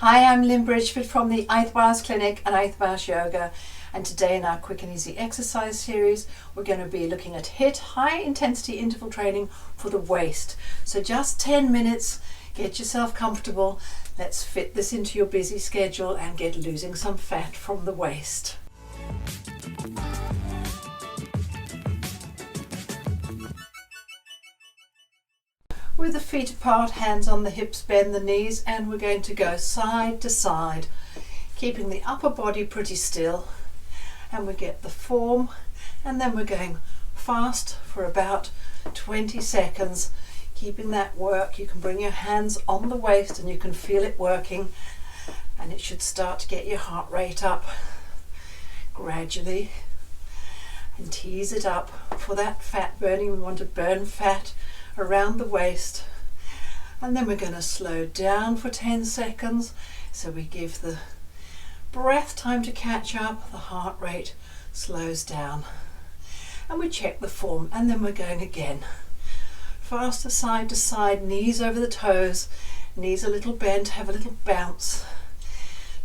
Hi, I'm Lynn Bridgeford from the HIIT Waist Clinic and HIIT Waist Yoga, and today in our quick and easy exercise series we're going to be looking at HIIT, high intensity interval training for the waist. So just 10 minutes, get yourself comfortable, let's fit this into your busy schedule and get losing some fat from the waist. With the feet apart, hands on the hips, bend the knees, and we're going to go side to side, keeping the upper body pretty still, and we get the form, and then we're going fast for about 20 seconds, keeping that work. You can bring your hands on the waist and you can feel it working, and it should start to get your heart rate up gradually, and tease it up for that fat burning. We want to burn fat around the waist, and then we're going to slow down for 10 seconds so we give the breath time to catch up, the heart rate slows down, and we check the form, and then we're going again. Faster side to side, knees over the toes, knees a little bent, have a little bounce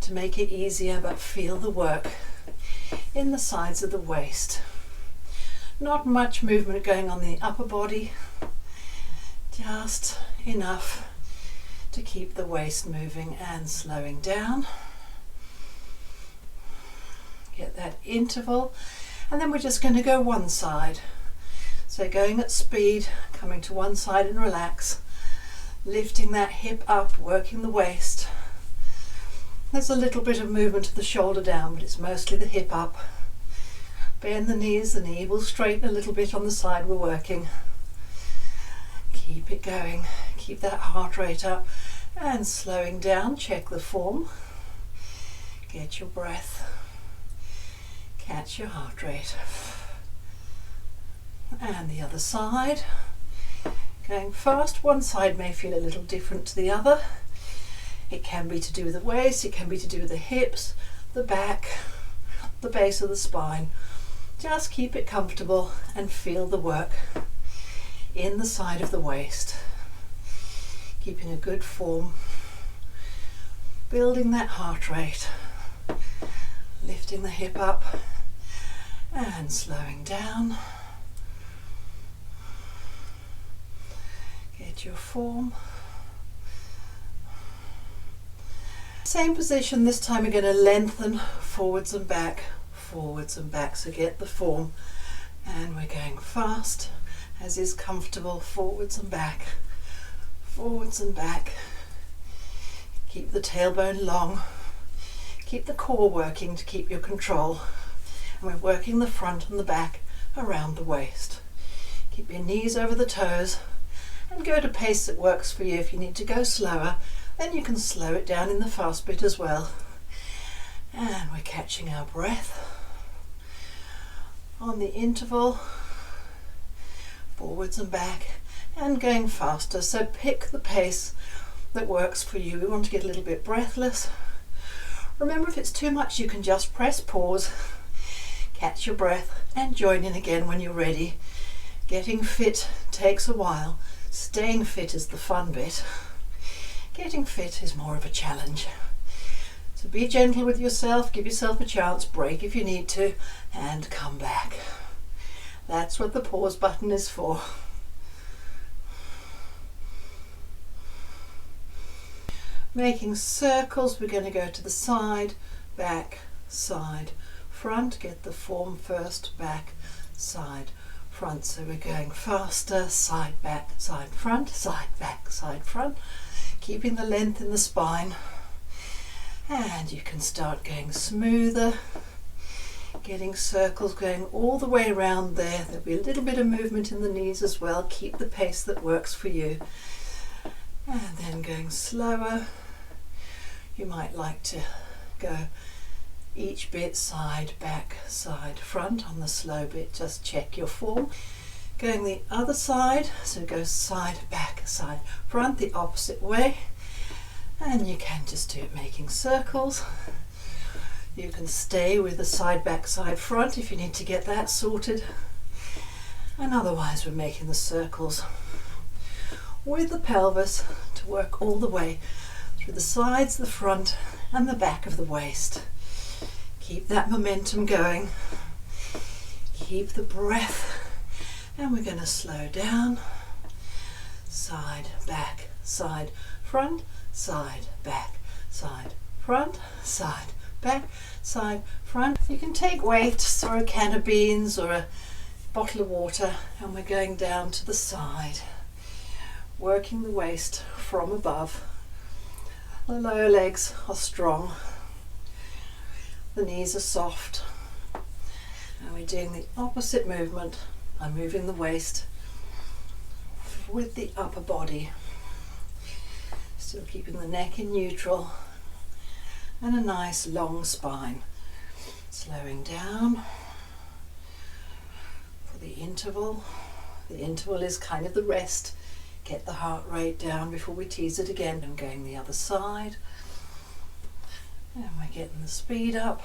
to make it easier, but feel the work in the sides of the waist. Not much movement going on the upper body, just enough to keep the waist moving and slowing down. Get that interval, and then we're just going to go one side. So going at speed, coming to one side and relax, lifting that hip up, working the waist. There's a little bit of movement of the shoulder down, but it's mostly the hip up. Bend the knees, the knee will straighten a little bit on the side we're working. Keep it going, keep that heart rate up and slowing down. Check the form, get your breath, catch your heart rate. And the other side, going fast. One side may feel a little different to the other. It can be to do with the waist, it can be to do with the hips, the back, the base of the spine. Just keep it comfortable and feel the work in the side of the waist, keeping a good form, building that heart rate, lifting the hip up and slowing down. Get your form. Same position, this time we're going to lengthen forwards and back, so get the form, and we're going fast as is comfortable, forwards and back, forwards and back. Keep the tailbone long, keep the core working to keep your control, and we're working the front and the back around the waist. Keep your knees over the toes and go at a pace that works for you. If you need to go slower, then you can slow it down in the fast bit as well. And we're catching our breath on the interval, forwards and back, and going faster. So pick the pace that works for you. We want to get a little bit breathless. Remember, if it's too much, you can just press pause, catch your breath, and join in again when you're ready. Getting fit takes a while. Staying fit is the fun bit. Getting fit is more of a challenge. So be gentle with yourself, give yourself a chance, break if you need to, and come back. That's what the pause button is for. Making circles, we're going to go to the side, back, side, front. Get the form first, back, side, front. So we're going faster, side, back, side, front, back, side, front. Keeping the length in the spine. And you can start going smoother. Getting circles going all the way around there. There'll be a little bit of movement in the knees as well. Keep the pace that works for you. And then going slower. You might like to go each bit side, back, side, front on the slow bit. Just check your form. Going the other side. So go side, back, side, front, the opposite way. And you can just do it making circles. You can stay with the side, back, side, front if you need to get that sorted. And otherwise we're making the circles with the pelvis to work all the way through the sides, the front and the back of the waist. Keep that momentum going. Keep the breath. And we're going to slow down. Side, back, side, front, side, back, side, front, side, back, side, front. You can take weights or a can of beans or a bottle of water, and we're going down to the side, working the waist from above. The lower legs are strong, the knees are soft, and we're doing the opposite movement. I'm moving the waist with the upper body, still keeping the neck in neutral and a nice long spine. Slowing down for the interval. The interval is kind of the rest. Get the heart rate down before we tease it again. And going the other side. And we're getting the speed up.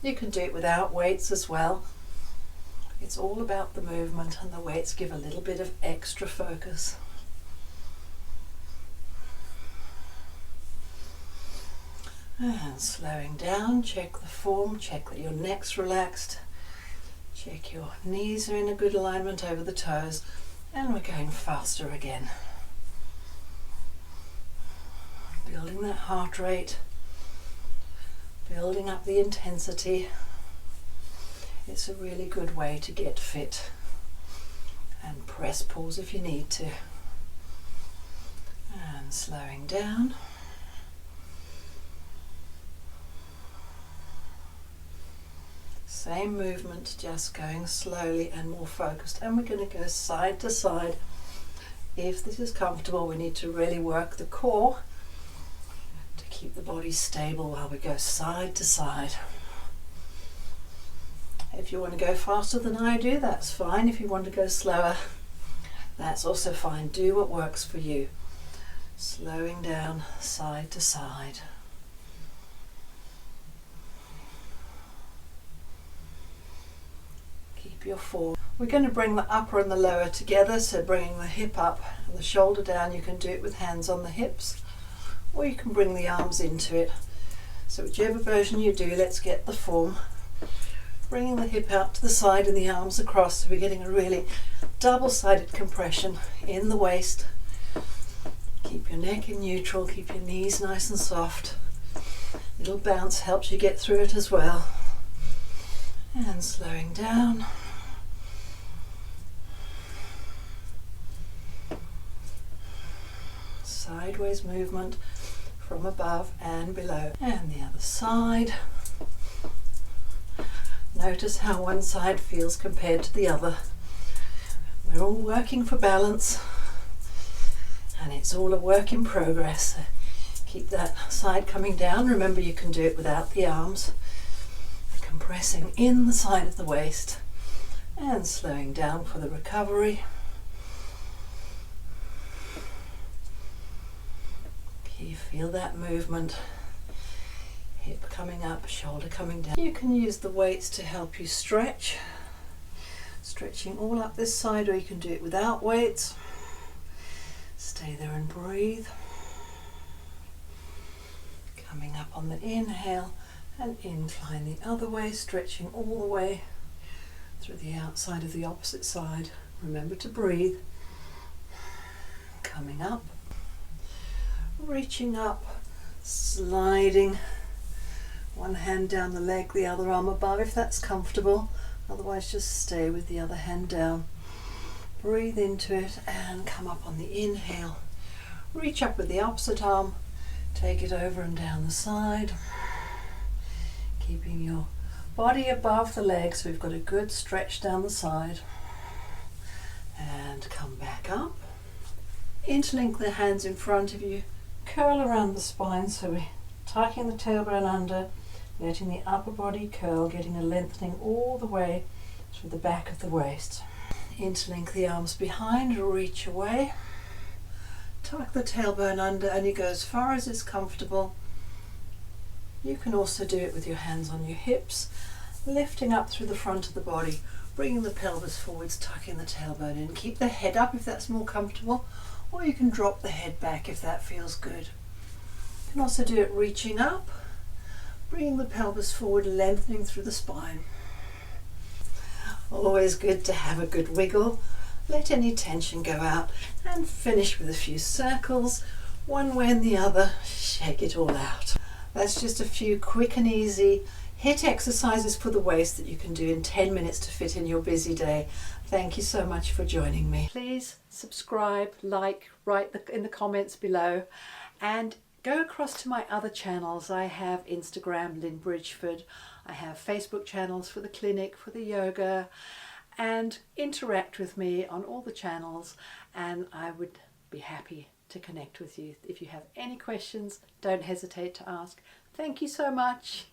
You can do it without weights as well. It's all about the movement, and the weights give a little bit of extra focus. And slowing down, check the form, check that your neck's relaxed, check your knees are in a good alignment over the toes, and we're going faster again. Building that heart rate, building up the intensity. It's a really good way to get fit. And press pause if you need to. And slowing down. Same movement, just going slowly and more focused. And we're going to go side to side. If this is comfortable, we need to really work the core to keep the body stable while we go side to side. If you want to go faster than I do, that's fine. If you want to go slower, that's also fine. Do what works for you. Slowing down side to side. Keep your form. We're going to bring the upper and the lower together, so bringing the hip up and the shoulder down. You can do it with hands on the hips, or you can bring the arms into it. So whichever version you do, let's get the form. Bringing the hip out to the side and the arms across, so we're getting a really double-sided compression in the waist. Keep your neck in neutral, keep your knees nice and soft. Little bounce helps you get through it as well. And slowing down. Sideways movement from above and below. And the other side. Notice how one side feels compared to the other. We're all working for balance, and it's all a work in progress. So keep that side coming down. Remember, you can do it without the arms. Compressing in the side of the waist and slowing down for the recovery. You feel that movement. Hip coming up, shoulder coming down. You can use the weights to help you stretch. Stretching all up this side, or you can do it without weights. Stay there and breathe. Coming up on the inhale and incline the other way, stretching all the way through the outside of the opposite side. Remember to breathe. Coming up, reaching up, sliding. One hand down the leg, the other arm above if that's comfortable. Otherwise just stay with the other hand down. Breathe into it and come up on the inhale. Reach up with the opposite arm. Take it over and down the side. Keeping your body above the legs, so we've got a good stretch down the side. And come back up. Interlink the hands in front of you. Curl around the spine, so we're tucking the tailbone under, letting the upper body curl, getting a lengthening all the way through the back of the waist. Interlink the arms behind, reach away. Tuck the tailbone under, and you go as far as is comfortable. You can also do it with your hands on your hips, lifting up through the front of the body, bringing the pelvis forwards, tucking the tailbone in. Keep the head up if that's more comfortable, or you can drop the head back if that feels good. can also do it reaching up, bringing the pelvis forward, lengthening through the spine. Always good to have a good wiggle. Let any tension go out and finish with a few circles, one way and the other. Shake it all out. That's just a few quick and easy HIIT exercises for the waist that you can do in 10 minutes to fit in your busy day. Thank you so much for joining me. Please subscribe, like, write in the comments below, and go across to my other channels. I have Instagram, Lynn Bridgeford. I have Facebook channels for the clinic, for the yoga, and interact with me on all the channels, and I would be happy to connect with you. If you have any questions, don't hesitate to ask. Thank you so much.